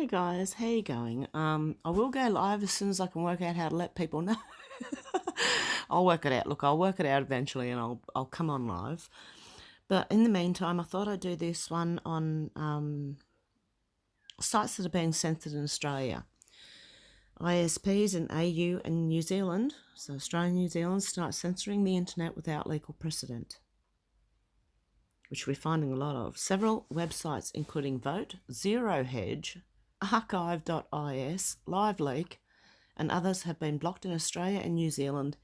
Hey guys, how you going? I will go live as soon as I can work out how to let people know. I'll work it out. Look, I'll work it out eventually, and I'll come on live. But in the meantime, I thought I'd do this one on sites that are being censored in Australia. ISPs in AU and New Zealand, so Australia and New Zealand, start censoring the internet without legal precedent, which we're finding a lot of. Several websites, including Vote, Zero Hedge, Archive.is, LiveLeak, and others have been blocked in Australia and New Zealand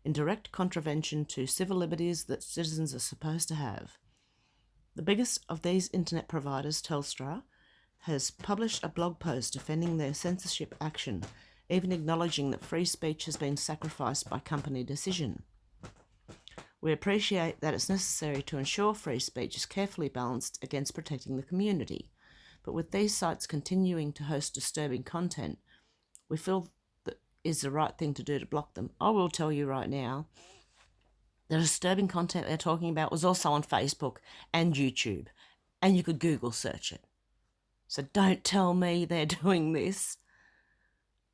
in direct contravention to civil liberties that citizens are supposed to have. The biggest of these internet providers, Telstra, has published a blog post defending their censorship action, even acknowledging that free speech has been sacrificed by company decision. We appreciate that it's necessary to ensure free speech is carefully balanced against protecting the community. But with these sites continuing to host disturbing content, we feel that is the right thing to do to block them. I will tell you right now, the disturbing content they're talking about was also on Facebook and YouTube, and you could Google search it. So don't tell me they're doing this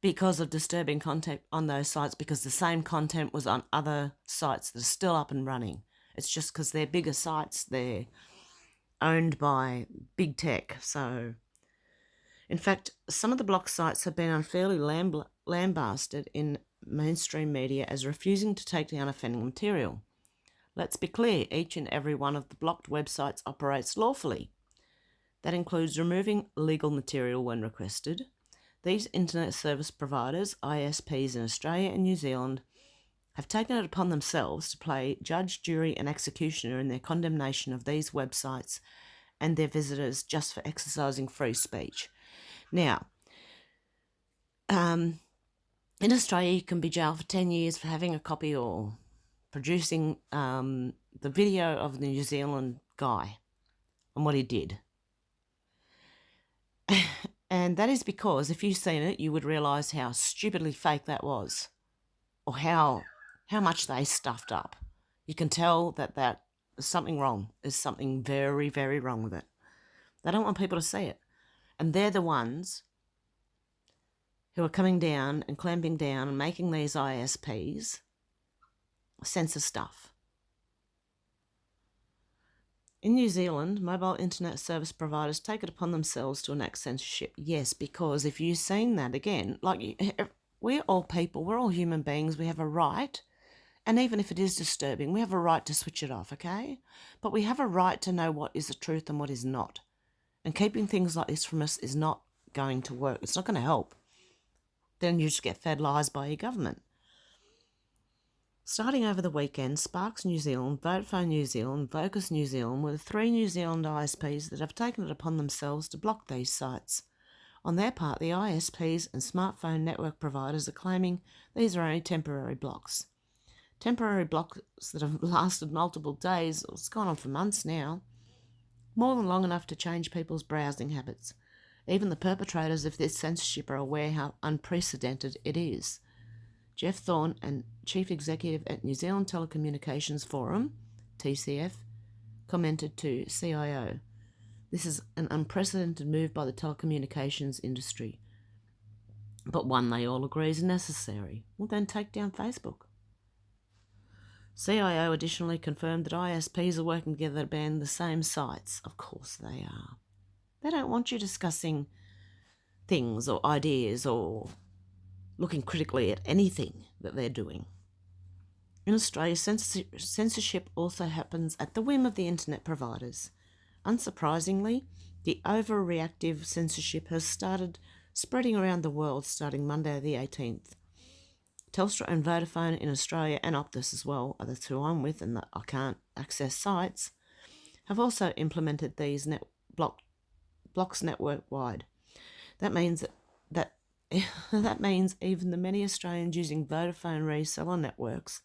because of disturbing content on those sites, because the same content was on other sites that are still up and running. It's just because they're bigger sites, they're owned by big tech. So, in fact, some of the block sites have been unfairly lambasted in mainstream media as refusing to take down offending material. Let's be clear, each and every one of the blocked websites operates lawfully. That includes removing illegal material when requested. These internet service providers, ISPs in Australia and New Zealand, have taken it upon themselves to play judge, jury and executioner in their condemnation of these websites and their visitors just for exercising free speech. Now, in Australia, you can be jailed for 10 years for having a copy or producing the video of the New Zealand guy and what he did. And that is because if you've seen it, you would realise how stupidly fake that was, or how much they stuffed up. You can tell that there's something wrong. There's something very, very wrong with it. They don't want people to see it. And they're the ones who are coming down and clamping down and making these ISPs censor stuff. In New Zealand, mobile internet service providers take it upon themselves to enact censorship. Yes, because if you've seen that again, we're all people, we're all human beings, we have a right, and even if it is disturbing, we have a right to switch it off, okay? But we have a right to know what is the truth and what is not. And keeping things like this from us is not going to work. It's not going to help. Then you just get fed lies by your government. Starting over the weekend, Sparks New Zealand, Vodafone New Zealand, Vocus New Zealand were the three New Zealand ISPs that have taken it upon themselves to block these sites. On their part, the ISPs and smartphone network providers are claiming these are only temporary blocks. Temporary blocks that have lasted multiple days, it's gone on for months now, more than long enough to change people's browsing habits. Even the perpetrators of this censorship are aware how unprecedented it is. Jeff Thorne, and Chief Executive at New Zealand Telecommunications Forum, TCF, commented to CIO, "This is an unprecedented move by the telecommunications industry, but one they all agree is necessary. Well, then take down Facebook." CIO additionally confirmed that ISPs are working together to ban the same sites. Of course they are. They don't want you discussing things or ideas or looking critically at anything that they're doing. In Australia, censorship also happens at the whim of the internet providers. Unsurprisingly, the overreactive censorship has started spreading around the world starting Monday the 18th. Telstra and Vodafone in Australia, and Optus as well, are the two I'm with and that I can't access sites, have also implemented these blocks network-wide. That means that means even the many Australians using Vodafone reseller networks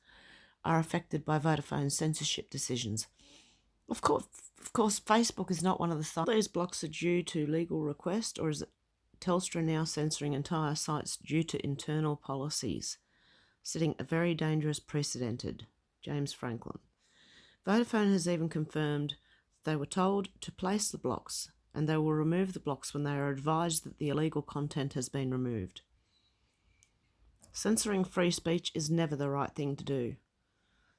are affected by Vodafone's censorship decisions. Of course, Facebook is not one of the sites. These blocks are due to legal request, or is it Telstra now censoring entire sites due to internal policies, setting a very dangerous precedent? James Franklin. Vodafone has even confirmed they were told to place the blocks and they will remove the blocks when they are advised that the illegal content has been removed. Censoring free speech is never the right thing to do.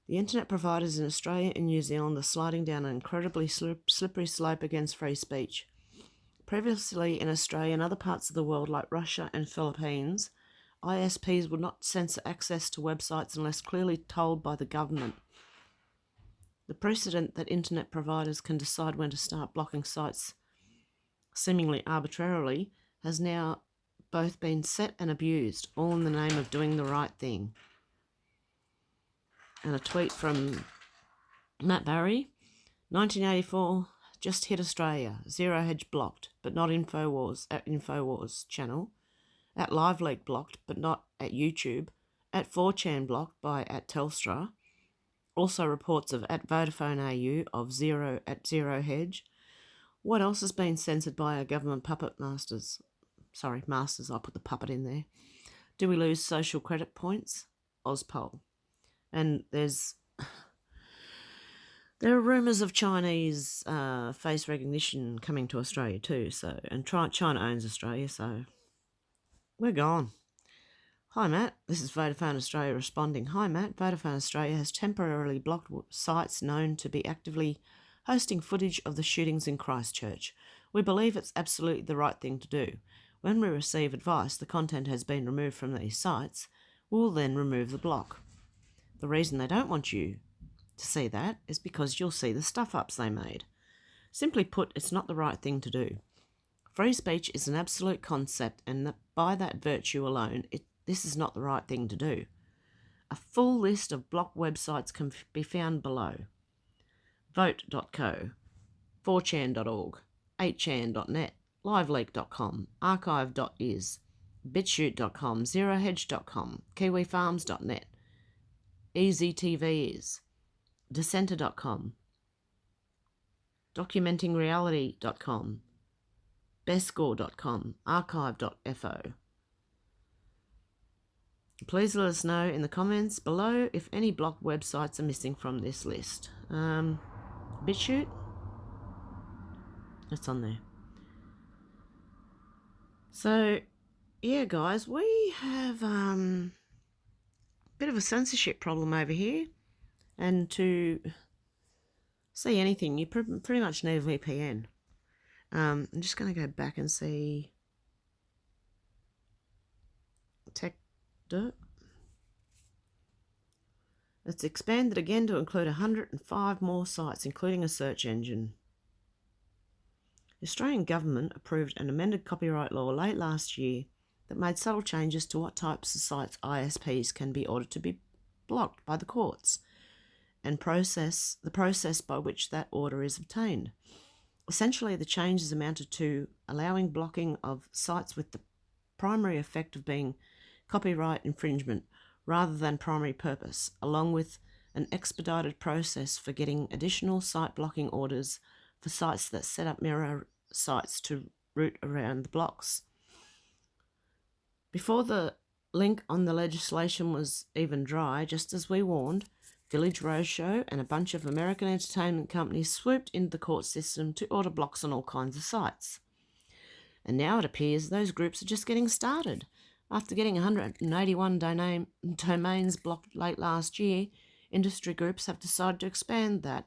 The internet providers in Australia and New Zealand are sliding down an incredibly slippery slope against free speech. Previously in Australia and other parts of the world like Russia and Philippines, ISPs would not censor access to websites unless clearly told by the government. The precedent that internet providers can decide when to start blocking sites seemingly arbitrarily has now both been set and abused, all in the name of doing the right thing. And a tweet from Matt Barry, 1984 just hit Australia. Zero Hedge blocked, but not Infowars at Infowars channel. At LiveLeak blocked, but not at YouTube. At 4chan blocked by at Telstra. Also reports of at Vodafone AU of Zero at Zero Hedge. What else has been censored by our government puppet masters? Sorry, masters, I'll put the puppet in there. Do we lose social credit points? Ozpol. And there are rumours of Chinese face recognition coming to Australia too. So, and China owns Australia, so we're gone. Hi Matt, this is Vodafone Australia responding. Hi Matt, Vodafone Australia has temporarily blocked sites known to be actively hosting footage of the shootings in Christchurch. We believe it's absolutely the right thing to do. When we receive advice the content has been removed from these sites, we'll then remove the block. The reason they don't want you to see that is because you'll see the stuff-ups they made. Simply put, it's not the right thing to do. Free speech is an absolute concept, and by that virtue alone, this is not the right thing to do. A full list of blocked websites can be found below. Vote.co, 4chan.org, 8chan.net, liveleak.com, archive.is, bitshoot.com, zerohedge.com, kiwifarms.net, EasyTVs, dissenter.com, documentingreality.com, bestscore.com, archive.fo. Please let us know in the comments below if any blocked websites are missing from this list. BitChute, it's on there. So, yeah, guys, we have a bit of a censorship problem over here, and to see anything, you pretty much need a VPN. I'm just going to go back and see Tech Dirt. It's expanded again to include 105 more sites, including a search engine. The Australian government approved an amended copyright law late last year that made subtle changes to what types of sites ISPs can be ordered to be blocked by the courts, and the process by which that order is obtained. Essentially, the changes amounted to allowing blocking of sites with the primary effect of being copyright infringement rather than primary purpose, along with an expedited process for getting additional site blocking orders for sites that set up mirror sites to route around the blocks. Before the link on the legislation was even dry, just as we warned, Village Roadshow and a bunch of American entertainment companies swooped into the court system to order blocks on all kinds of sites. And now it appears those groups are just getting started. After getting 181 domains blocked late last year, industry groups have decided to expand that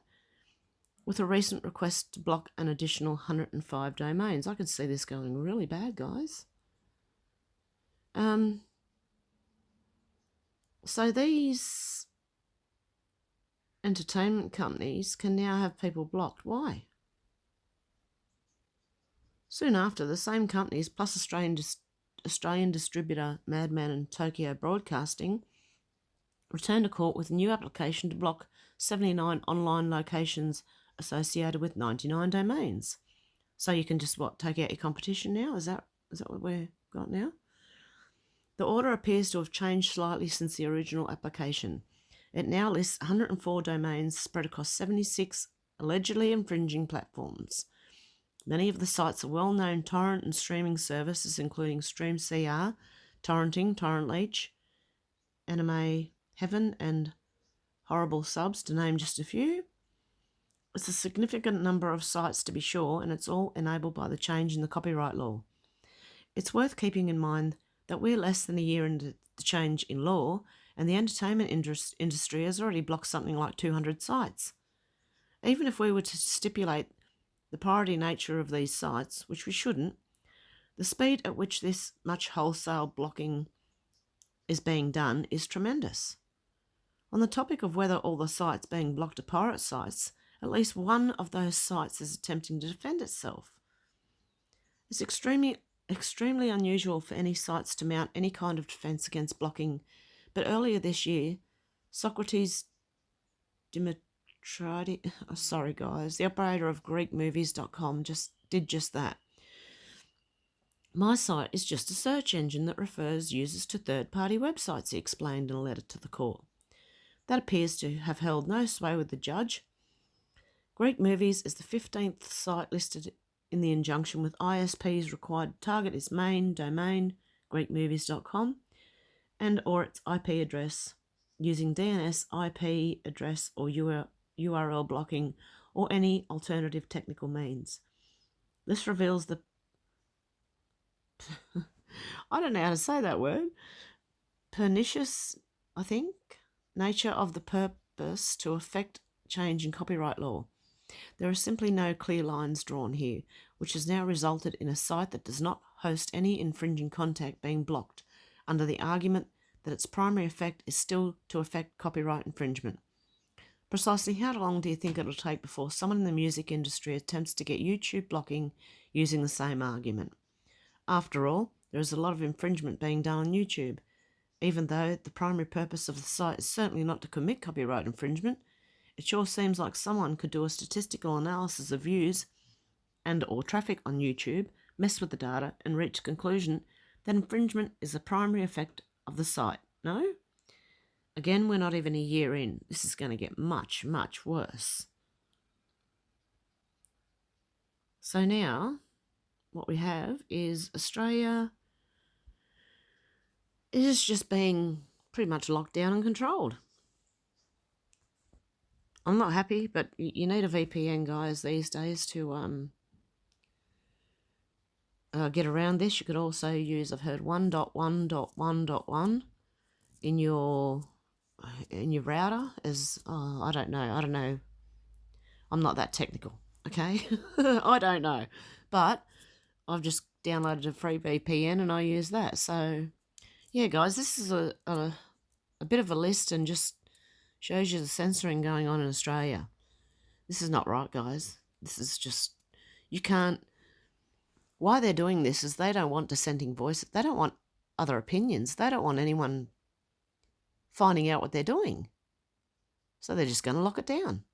with a recent request to block an additional 105 domains. I could see this going really bad, guys. So these entertainment companies can now have people blocked. Why? Soon after, the same companies plus Australian distributor Madman and Tokyo Broadcasting returned to court with a new application to block 79 online locations associated with 99 domains. So you can just, take out your competition now? Is that what we've got now? The order appears to have changed slightly since the original application. It now lists 104 domains spread across 76 allegedly infringing platforms. Many of the sites are well-known torrent and streaming services, including StreamCR, Torrenting, Torrent Leech, Anime Heaven, and Horrible Subs, to name just a few. It's a significant number of sites to be sure, and it's all enabled by the change in the copyright law. It's worth keeping in mind that we're less than a year into the change in law, and the entertainment industry has already blocked something like 200 sites. Even if we were to stipulate the priority nature of these sites, which we shouldn't, the speed at which this much wholesale blocking is being done is tremendous. On the topic of whether all the sites being blocked are pirate sites, at least one of those sites is attempting to defend itself. It's extremely unusual for any sites to mount any kind of defence against blocking, but earlier this year, Socrates Dimitriades, the operator of GreekMovies.com, did just that. My site is just a search engine that refers users to third-party websites, he explained in a letter to the court. That appears to have held no sway with the judge. Greek Movies is the 15th site listed in the injunction, with ISP's required target is main domain, greekmovies.com, and or its IP address using DNS, IP address or URL blocking or any alternative technical means. This reveals the I don't know how to say that word. Pernicious, nature of the purpose to effect change in copyright law. There are simply no clear lines drawn here, which has now resulted in a site that does not host any infringing content being blocked, under the argument that its primary effect is still to effect copyright infringement. Precisely how long do you think it will take before someone in the music industry attempts to get YouTube blocking using the same argument? After all, there is a lot of infringement being done on YouTube. Even though the primary purpose of the site is certainly not to commit copyright infringement, it sure seems like someone could do a statistical analysis of views and or traffic on YouTube, mess with the data, and reach a conclusion that infringement is the primary effect of the site. No? Again, we're not even a year in. This is going to get much, much worse. So now, what we have is Australia is just being pretty much locked down and controlled. I'm not happy, but you need a VPN, guys, these days to get around this. You could also use, I've heard 1.1.1.1 in your router as, I don't know. I'm not that technical, okay? I don't know. But I've just downloaded a free VPN and I use that. So, yeah, guys, this is a bit of a list and just shows you the censoring going on in Australia. This is not right, guys. This is just, you can't, why they're doing this is they don't want dissenting voices. They don't want other opinions. They don't want anyone finding out what they're doing. So they're just going to lock it down.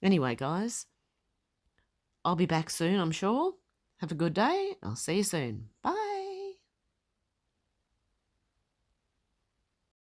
Anyway, guys, I'll be back soon, I'm sure. Have a good day. I'll see you soon. Bye.